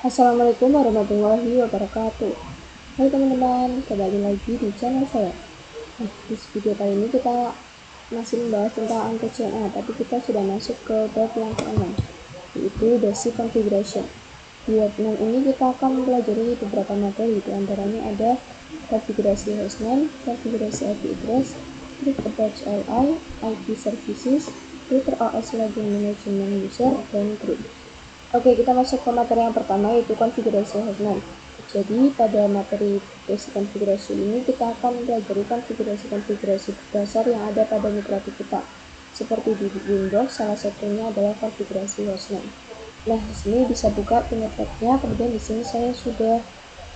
Assalamualaikum warahmatullahi wabarakatuh. Hai teman-teman, kembali lagi di channel saya. Di video kali ini kita masih membahas tentang AutoCNA, tapi kita sudah masuk ke bab yang ke-6, yaitu basic configuration. Di bab 6 ini kita akan mempelajari beberapa materi, di antaranya ada konfigurasi hostname, konfigurasi IP address, group attach CLI, IP services, filter OS login management user, dan group. Oke, kita masuk ke materi yang pertama, yaitu konfigurasi hostname. Jadi pada materi basic konfigurasi ini kita akan mempelajari konfigurasi dasar yang ada pada mikrofon kita. Seperti di Windows, salah satunya adalah konfigurasi hostname. Nah, di sini bisa buka penyebabnya. Kemudian di sini saya sudah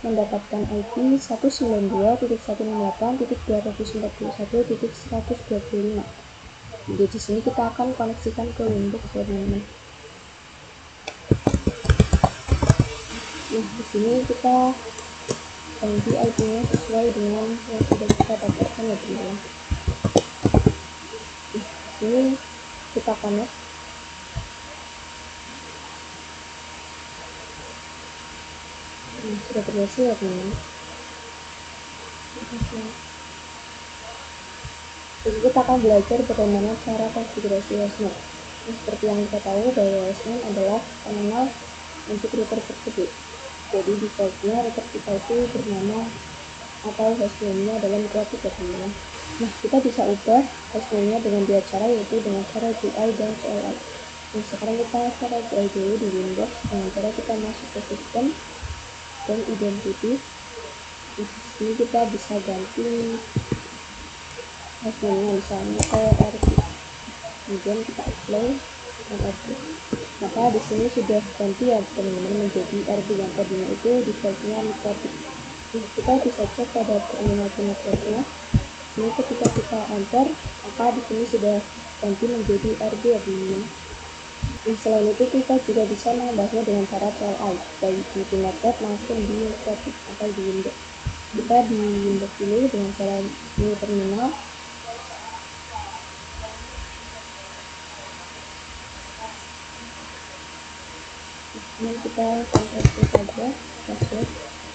mendapatkan IP 192.168.241.125. Jadi di sini kita akan koneksikan ke Windows ya teman-teman. Nah, di sini kita ganti IP-nya sesuai dengan yang sudah kita dapatkan ya teman-teman. Nah, di sini kita connect. Nah, sudah berhasil ya teman-teman. Jadi kita akan belajar bagaimana cara konfigurasi hostname. Nah, seperti yang kita tahu bahwa hostname adalah pengenal untuk router tersebut. Jadi defaultnya router kita itu bernama atau hostname-nya adalah mikrofon ya teman-teman. Nah, kita bisa ubah hostname-nya dengan dua cara, yaitu dengan cara GUI dan CLI. Nah, sekarang kita cara GUI dulu di Windows dengan cara kita masuk ke sistem dan identity. Di sini kita bisa ganti hostname-nya, misalnya ke RP. Kemudian kita apply dan RP. Maka di sini sudah ganti ya teman-teman menjadi RP yang tadinya itu defaultnya mikrofon. Kita bisa cek pada terminal networknya. Ini ketika kita enter, maka di sini sudah ganti menjadi RB ya teman-teman. Selain itu kita juga bisa menambahnya dengan cara CLI, baik di network maupun di network atau di Windows. Kita di Windows dulu dengan cara new terminal. Ini kita konversi saja password.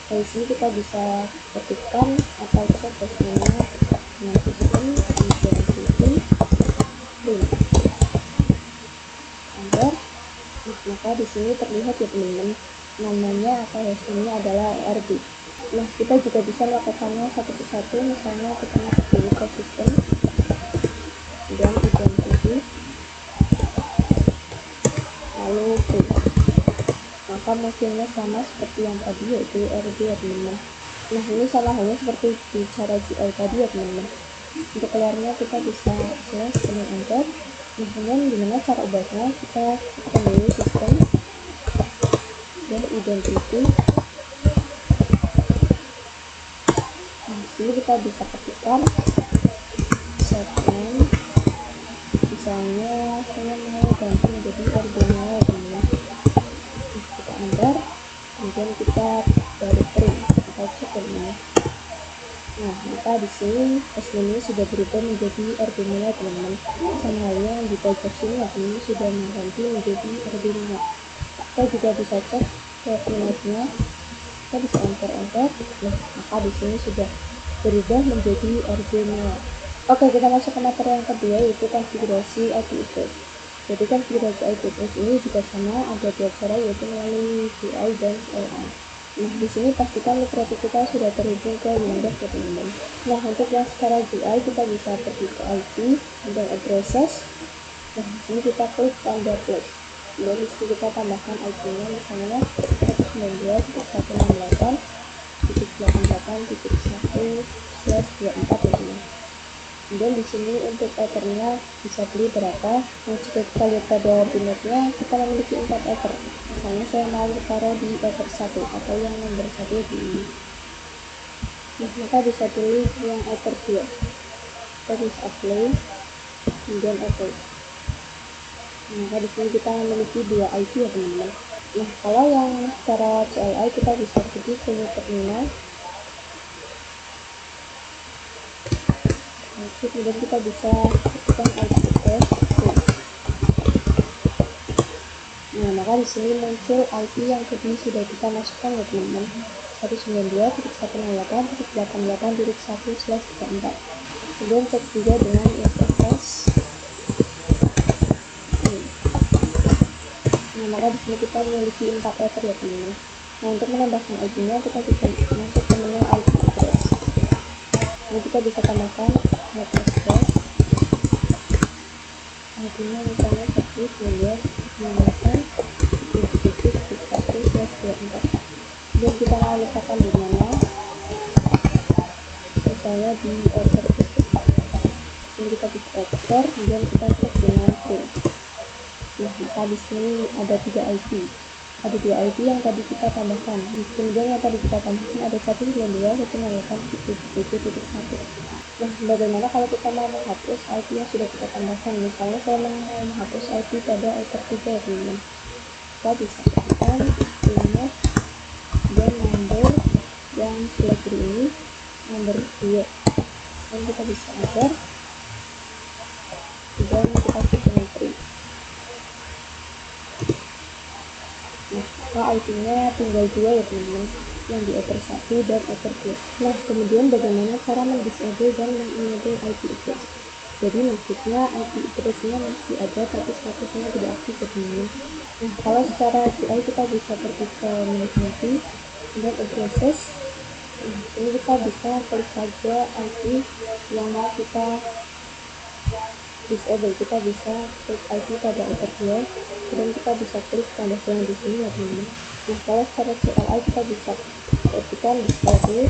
Dari sini kita bisa ketikkan atau cek hostname-nya dengan sistem identity print. Enter. Maka di sini terlihat ya teman-teman, namanya atau hostname-nya adalah RB. Nah, kita juga bisa melakukannya satu persatu. Misalnya kita masuk dulu ke sistem dan identity, lalu print. Maka mesinnya sama seperti yang tadi, yaitu RB ya teman-teman. Nah, ini sama halnya seperti di cara GUI tadi ya teman-teman. Untuk keluarnya kita bisa slash dengan enter. Nah, kemudian gimana cara ubahnya? Kita tekan dulu sistem dan identity. Nah, di sini kita bisa ketikkan set name, misalnya saya mau ganti menjadi RB-nya ya teman-teman. Kita enter, kemudian kita baru print atau cek teman-teman. Nah, maka di sini hostname sudah berubah menjadi RB-nya teman-teman. Sama halnya di pojok sini ini sudah mengganti menjadi RB-nya. Kita juga bisa cek ke pinoutnya. Kita bisa enter. Nah, maka di sini sudah berubah menjadi RB-nya. Oke, kita masuk ke materi yang kedua, yaitu konfigurasi IP address. Jadi konfigurasi IP address ini juga sama, ada dua cara, yaitu melalui GUI dan CLI. Nah, di sini pastikan mikrofon kita sudah terhubung ke Windows ya teman-teman. Nah, untuk yang secara GUI kita bisa pergi ke IP dan addresses. Nah, di sini kita klik tanda plus. Kemudian di sini kita tambahkan IP-nya, misalnya 192.168.1/24 ya teman-teman. Kemudian di sini untuk ethernya bisa beli berapa. Nah, jika kita lihat pada binetnya, kita memiliki 4 ether. Misalnya saya mau taruh di ether 1 atau yang nomor 1 di ini. Nah, maka bisa pilih yang ether 2. Kita bisa apply, kemudian apply. Maka di sini kita memiliki 2 IP ya teman-teman. Nah, kalau yang secara CLI kita bisa pergi ke terminal. Kemudian kita bisa ketikkan IP address. Nah, maka di sini muncul IP yang tadi sudah kita masukkan ya teman-teman, 192.168.1/34. Kemudian cek juga dengan interface. Nah, maka di sini kita memiliki 4 ether ya teman-teman. Nah, untuk menambahkan IP-nya kita bisa masuk ke menu IP address. Ini kita bisa tambahkan net address. IP-nya misalnya 192.168.1/24. Kemudian kita mau letakkan di mana? Misalnya di ether titik. Ini kita bisa ekspor, kemudian kita cek dengan print. Nah, maka di sini ada 3 IP. Ada 2 IP yang tadi kita tambahkan. Kemudian yang tadi kita tambahkan ada 192.168.1/1. Nah, bagaimana kalau kita mau menghapus IP yang sudah kita tambahkan? Misalnya saya mau menghapus IP pada ether 3 ya teman-teman. Kita bisa tekan remove dan number yang sebelah kiri ini number 2. Dan kita bisa enter dan kita cek dengan print. Nah, IP-nya tinggal 2 ya teman-teman, yang di ether 1 dan ether 2. Nah, kemudian bagaimana cara mendisable dan mengenable IP address? Jadi maksudnya IP address-nya masih ada tapi statusnya tidak aktif ya teman-teman. Nah, kalau secara CI kita bisa pergi ke menu IP dan addresses. Nah, ini kita bisa klik saja IP yang mau kita disable. Kita bisa klik IP pada ether 2 dan kita bisa klik tanda sayang di sini ya teman-teman. Nah, kalau secara CLI kita bisa ketikkan disable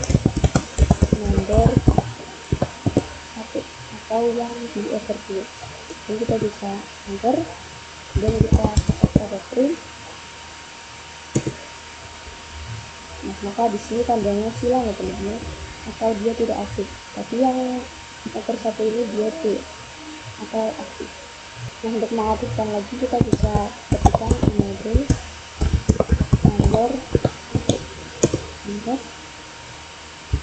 number 1 atau yang di ether 2. Jadi kita bisa enter dan kita cek pada print. Nah, maka di sini tandanya silang ya teman-teman, atau dia tidak aktif. Tapi yang ether 1 ini dia tidak atau aktif. Nah, untuk mengaktifkan lagi kita bisa ketikkan enable number enter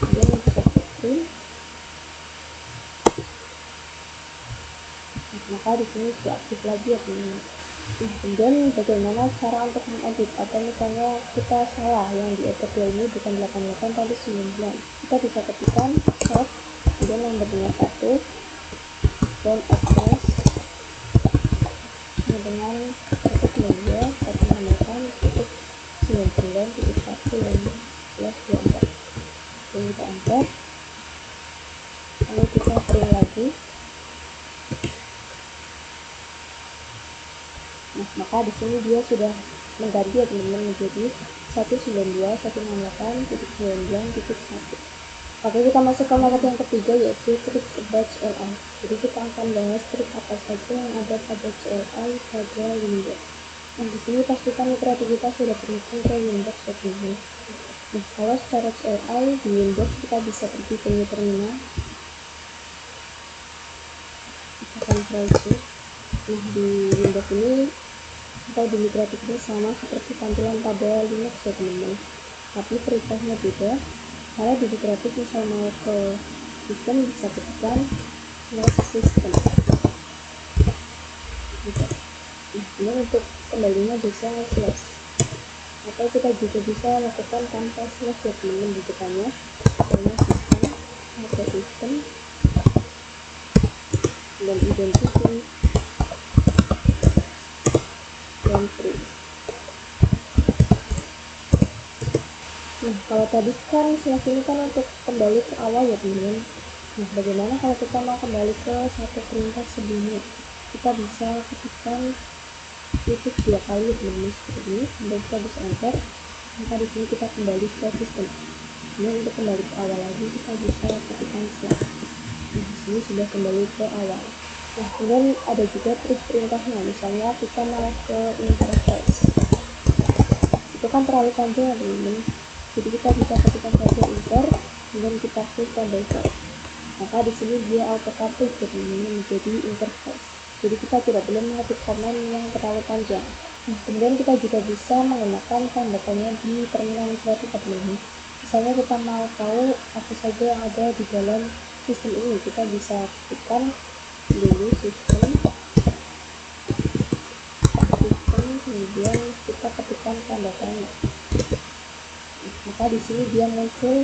dan kita print. Nah, maka di sini sudah aktif lagi ya teman-teman. Nah, kemudian bagaimana cara untuk mengedit atau misalnya kita salah yang di ether 2 ini bukan 88 tapi 9. Kita bisa ketikkan set kemudian nomornya 1 dan address dengan 192.168.1/1/24 dan kita enter, lalu kita print lagi. Nah, maka di sini dia sudah mengganti ya teman-teman menjadi 192.168.99.1. Oke, kita masuk ke methode yang ketiga yaitu trik batch CLI. Jadi kita akan bahas trik apa saja yang ada pada CLI pada Windows. Nah, di sini pastikan mitra kita sudah terhubung ke Windows ya teman-teman. Nah, kalau secara CLI di Windows kita bisa pergi ke new terminal. Kita akan browsing. Nah, di Windows ini atau di mitra ini sama seperti tampilan pada Linux ya teman-teman, tapi perintahnya beda. Karena di kreatif misal mau ke sistem bisa ketikkan system gitu. Nah, ini untuk kembalinya bisa slash, atau kita juga bisa lakukan tanpa slash ya teman-teman di depannya. Karena sistem ada sistem dan identity dan free. Nah, kalau tadi kan slash ini kan untuk kembali ke awal ya teman-teman. Nah, bagaimana kalau kita mau kembali ke satu perintah sebelumnya? Kita bisa ketikkan titik 2 kali ya teman-teman seperti ini, dan kita bisa enter. Maka di sini kita kembali ke sistem. Kemudian untuk kembali ke awal lagi kita bisa ketikkan slash. Nah, di sini sudah kembali ke awal. Nah, kemudian ada juga trik perintahnya. Misalnya kita mau ke interface. Itu kan terlalu panjang ya teman-teman. Jadi kita bisa ketikkan saja enter, kemudian kita klik tombol start. Maka di sini dia auto ketik jadi menjadi interface. Jadi kita tidak boleh mengetik komen yang terlalu panjang. Nah, kemudian kita juga bisa menggunakan tanda tanya di terminal operatif teman-teman. Misalnya kita mau tahu apa saja yang ada di dalam sistem ini, kita bisa ketikkan dulu sistem kemudian kemudian kita ketikkan tanda tanya. Maka di sini dia muncul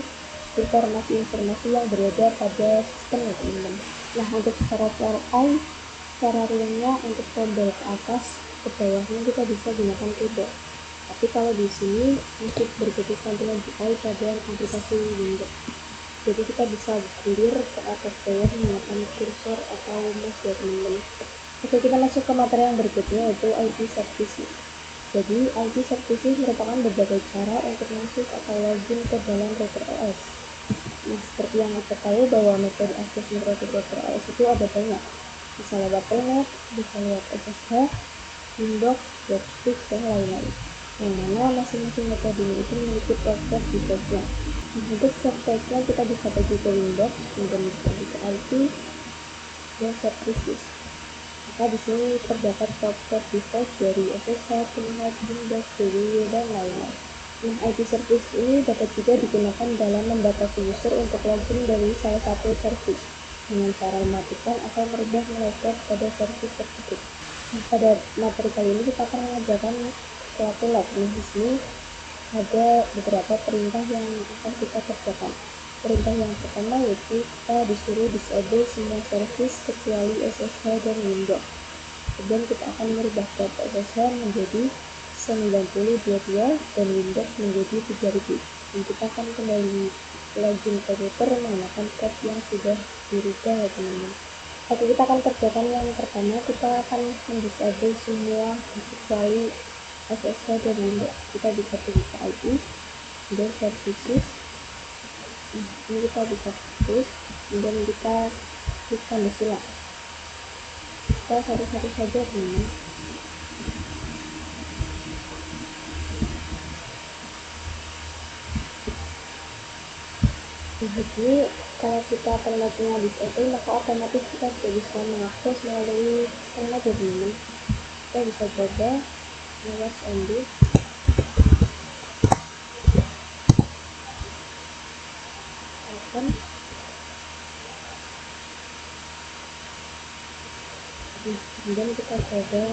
informasi-informasi yang berada pada sistem ya teman-teman. Nah, untuk cara realnya untuk tombol ke atas ke bawahnya kita bisa gunakan keyboard. Tapi kalau di sini untuk berkeputusan dengan UI pada aplikasi Windows, jadi kita bisa clear ke atas bawah menggunakan kursor atau mouse ya teman-teman. Oke, kita masuk ke materi yang berikutnya yaitu IP services. Jadi IP services merupakan berbagai cara untuk masuk atau login ke dalam router OS. Nah, seperti yang kita tahu bahwa metode akses menuju router OS itu ada banyak. Bisa lewat telnet, bisa lewat SSH, Windows, Dropstick, dan lain-lain. Yang mana masing-masing metode ini itu memiliki proses defaultnya. Untuk service-nya kita bisa bagi ke Windows, kemudian bisa ke IP, dan services. Maka di sini terdapat proses default dari SSH, telnet, Windows, DWW, dan lain-lain. Nah, IP service ini dapat juga digunakan dalam membatasi user untuk login dari salah satu service dengan cara mematikan atau merubah nilai pada service tersebut. Nah, pada materi kali ini kita akan mengajarkan suatu lab. Nah, di sini ada beberapa perintah yang akan kita kerjakan. Perintah yang pertama yaitu kita disuruh disable semua service kecuali SSH dan Windows. Kemudian kita akan merubah port SSH menjadi 9022 dan Windows menjadi 3000. Dan kita akan kembali login ke router menggunakan port yang sudah dirubah ya teman-teman. Oke, kita akan kerjakan yang pertama. Kita akan mendisable semua kecuali SSH dan Windows. Kita bisa pergi ke IP dan services. Ini kita bisa terus, kemudian kita klik tanda silang. Kita satu-satu saja teman-teman. Jadi kalau kita ternetnya disable, maka otomatis kita tidak bisa mengakses melalui internet ya teman-teman. Kita bisa coba lewat MD. Open. Kemudian kita coba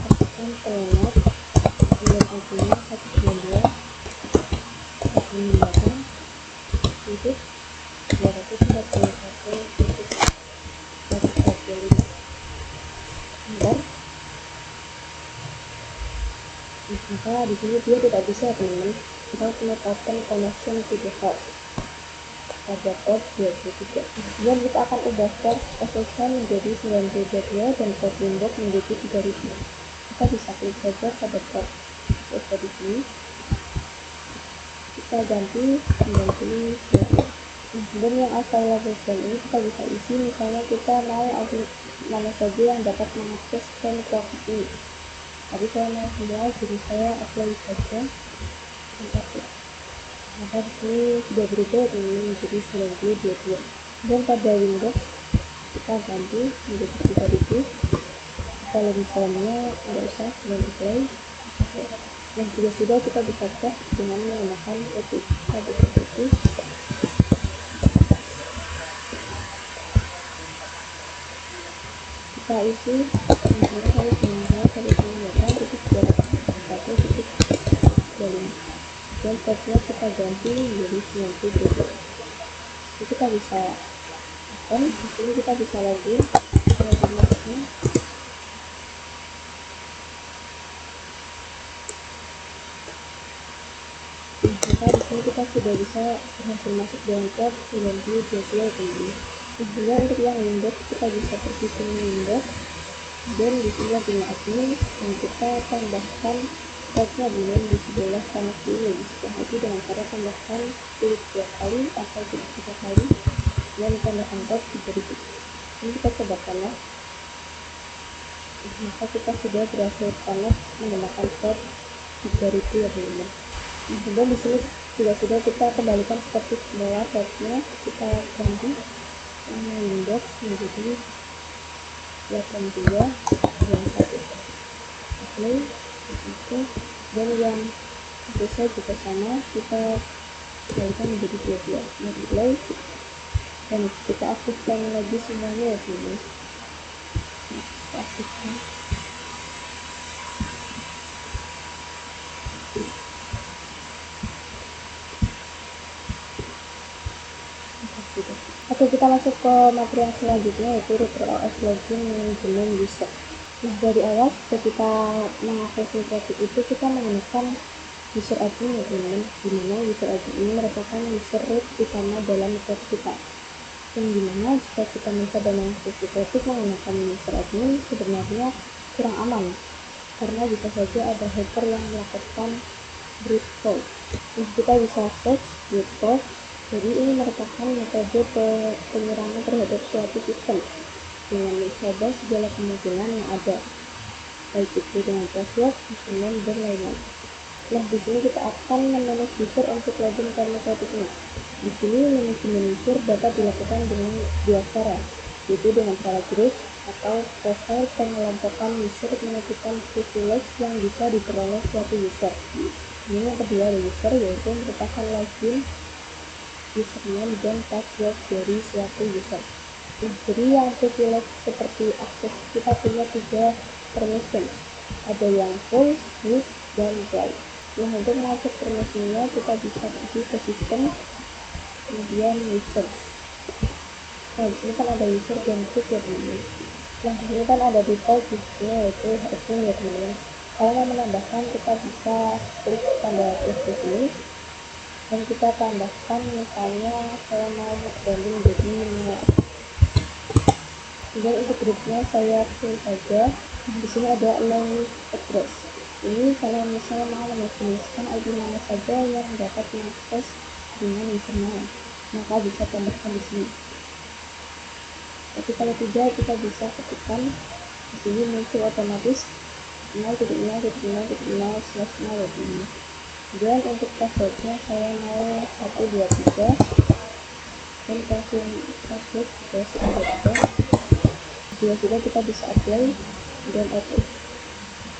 aktifkan telnet, kemudian IP-nya 192 titik 241.145. Maka di sini dia tidak bisa teman-teman. Kita connect open connection to the host pada port 23. Kemudian kita akan ubah port SSH menjadi 9022 dan port Windows menjadi 3000. Kita bisa klik saja pada port SSH di sini. Kita ganti 9022. Dan yang available ini kita bisa isi, misalnya kita mau mana saja yang dapat mengakses dan profit ini. Tapi saya mau semua, jadi saya apply saja. Maka disini sudah berubah menjadi 9022. Dan pada Windows kita ganti menjadi 3000. Kalau misalnya nggak usah dengan apply, yang sudah kita bisa tes dengan menggunakan OTP. Kita isi dan portnya kita ganti menjadi 9022. Jadi kita bisa open, di sini kita bisa login masuknya. Maka di sini kita sudah bisa berhasil masuk dengan port 9022 teman-teman. Kemudian untuk yang Windows kita bisa pergi ke Windows dan di sini punya admin dan kita tambahkan portnya dengan di sebelah kanan kiri. Setelah itu dengan cara tambahkan klik 2 kali atau klik 3 kali dan tambahkan port 3000. Ini kita cobakan ya. Maka kita sudah berhasil connect menggunakan port 3000 ya teman-teman. Kemudian di sini sudah kita kembalikan seperti semula portnya, kita ganti Windows menjadi 82 yang 1. Oke, itu dan yang bisa juga sama, kita kembalikan menjadi 22. Multiply dan kita aktifkan lagi semuanya ya teman-teman. Kita aktifkan. Oke, kita masuk ke materi yang selanjutnya, yaitu router OS login manajemen user. Nah, dari awal ketika mengakses traffic itu kita menggunakan user admin ya teman-teman, dimana user admin ini merupakan user root utama dalam network kita. Dan dimana jika kita mencoba mengakses traffic menggunakan user admin sebenarnya kurang aman, karena bisa saja ada hacker yang melakukan brute force. Nah, kita bisa search brute force. Jadi ini merupakan metode penyerangan terhadap suatu sistem dengan mencoba segala kemungkinan yang ada, baik itu dengan password, username, dan lain-lain. Nah, di sini kita akan memanage user untuk login ke metode ini. Di sini manajemen user dapat dilakukan dengan dua cara, yaitu dengan cara group atau profile pengelompokan user menentukan privilege yang bisa diperoleh suatu user. Ini yang kedua dari user, yaitu merupakan login, username, dan password dari suatu user. Nah, jadi yang privilege seperti akses, kita punya 3 permission, ada yang full, use, dan dry. Nah, untuk masuk permissionnya kita bisa pergi ke sistem, kemudian user. Nah, di sini kan ada user dan group ya teman-teman. Nah, di sini kan ada default usernya, yaitu admin ya teman-teman. Kalau mau menambahkan kita bisa klik tanda plus di sini dan kita tambahkan, misalnya saya mau branding jadi minimal. Kemudian untuk grupnya saya pilih saja. Di sini ada allow address. Ini kalau misalnya mau menuliskan ID mana saja yang dapat diakses dengan username, maka bisa tambahkan di sini. Tapi kalau tidak, kita bisa ketikkan di sini muncul otomatis 0.0.0.0/0. Dan untuk passwordnya saya mau 123 dan password juga sudah ada. Jika sudah, kita bisa apply dan oke.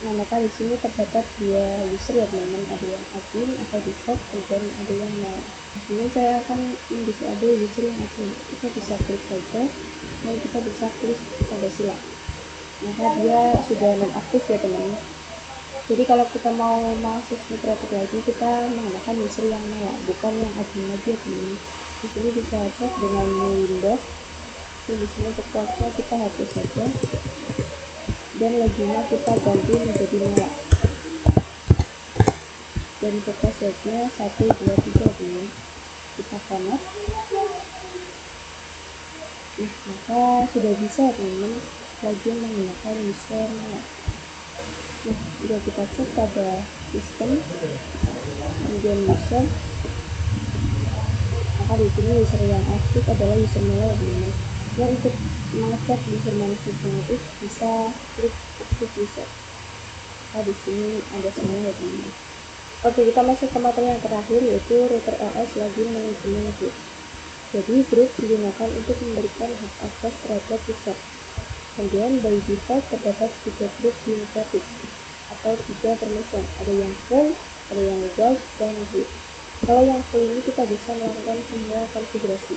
Nah, maka di sini terdapat 2 user ya teman-teman, ada yang admin atau default dan ada yang null. Ini saya akan disable user yang admin. Kita bisa klik saja dan kita bisa klik pada sila, maka dia sudah nonaktif ya teman-teman. Jadi kalau kita mau masuk traffic lagi, kita menggunakan user yang null, bukan yang admin lagi ya teman-teman. Di sini bisa cek dengan Windows. Di sini untuk password kita hapus saja dan loginnya kita ganti menjadi null, dan untuk passwordnya 123 ini kita connect. Nah, maka sudah bisa teman-teman login menggunakan user null. Nah, jika kita cek pada sistem kemudian user, maka di sini user yang aktif adalah user null teman-teman. Dan untuk mengecek user management bisa klik aktif user. Nah, di sini ada semua ya teman-teman. Oke, kita masuk ke materi yang terakhir, yaitu router OS login manajemen group. Jadi group digunakan untuk memberikan hak akses terhadap user. Kemudian by default terdapat 3 group di traffic atau 3 permission, ada yang full, ada yang without, dan group. Kalau yang full ini kita bisa melakukan semua konfigurasi.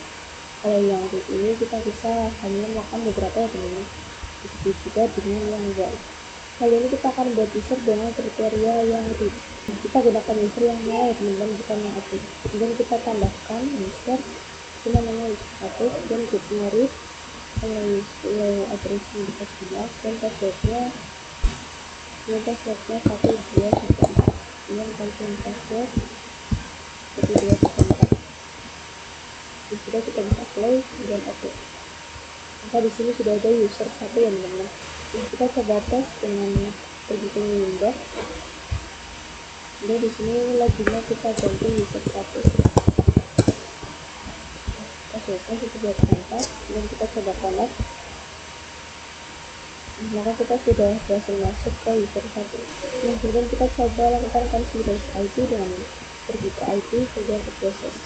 Kalau yang group ini kita bisa hanya melakukan beberapa ya teman-teman. Begitu juga dengan yang without. Kali ini kita akan buat user dengan kriteria yang root. Kita gunakan user yang null ya teman-teman, bukan yang aktif. Kemudian kita tambahkan user, itu namanya user status, dan groupnya root, email addressnya bisa 11, dan passwordnya 123. Kemudian confirm password 1234. Sudah, kita bisa play dan oke. Maka di sini sudah ada user 1 ya teman-teman. Nah, kita coba tes dengan pergi ke Windows. Jadi di sini loginnya kita ganti user 1. Passwordnya kita buat tempat dan kita coba connect. Maka kita sudah berhasil masuk ke user 1. Nah, kemudian kita coba lakukan konfigurasi IP dengan pergi ke IP kemudian ke proses.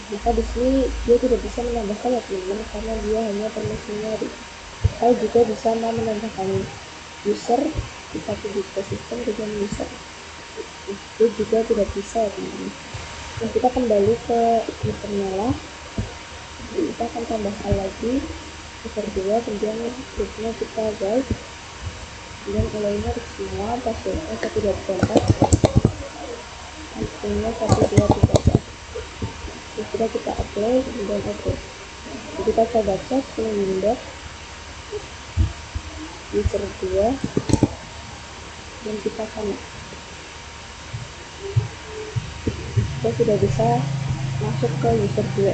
Maka di sini dia tidak bisa menambahkan ya teman-teman, karena dia hanya permissionnya read. Saya juga bisa mau menambahkan user, kita pergi ke sistem dengan user. Itu juga tidak bisa ya teman-teman. Nah, kita kembali ke username. Kita akan tambahkan lagi user 2, kemudian grupnya kita guys, kemudian emailnya semua, passwordnya 124, username 123. Sudah kita apply kemudian oke. kita coba cek ke Windows user 2 dan kita connect. Kita sudah bisa masuk ke user 2.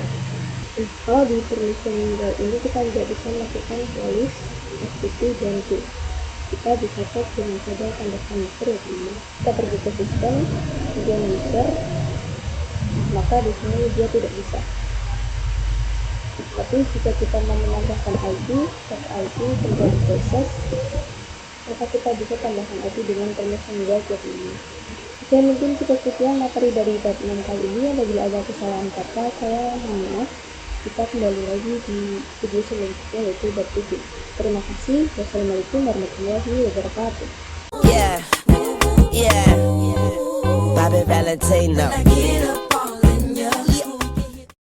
Kalau di permission window ini kita tidak bisa melakukan polish, FTP, dan Q. Kita bisa cek dengan saja tambahkan user ya teman. Kita pergi ke sistem, kemudian user, maka di sini dia tidak bisa. Tapi jika kita mau menambahkan ID, set ID, kemudian proses, maka kita bisa tambahkan ID dengan permission window ya teman. Oke, mungkin cukup sekian materi dari bab 6 kali ini. Apabila ada kesalahan kata, saya mohon maaf. Kita kembali lagi di video selanjutnya, yaitu bab 7. Terima kasih. Wassalamualaikum warahmatullahi wabarakatuh. Yeah, yeah, Bobby Valentino.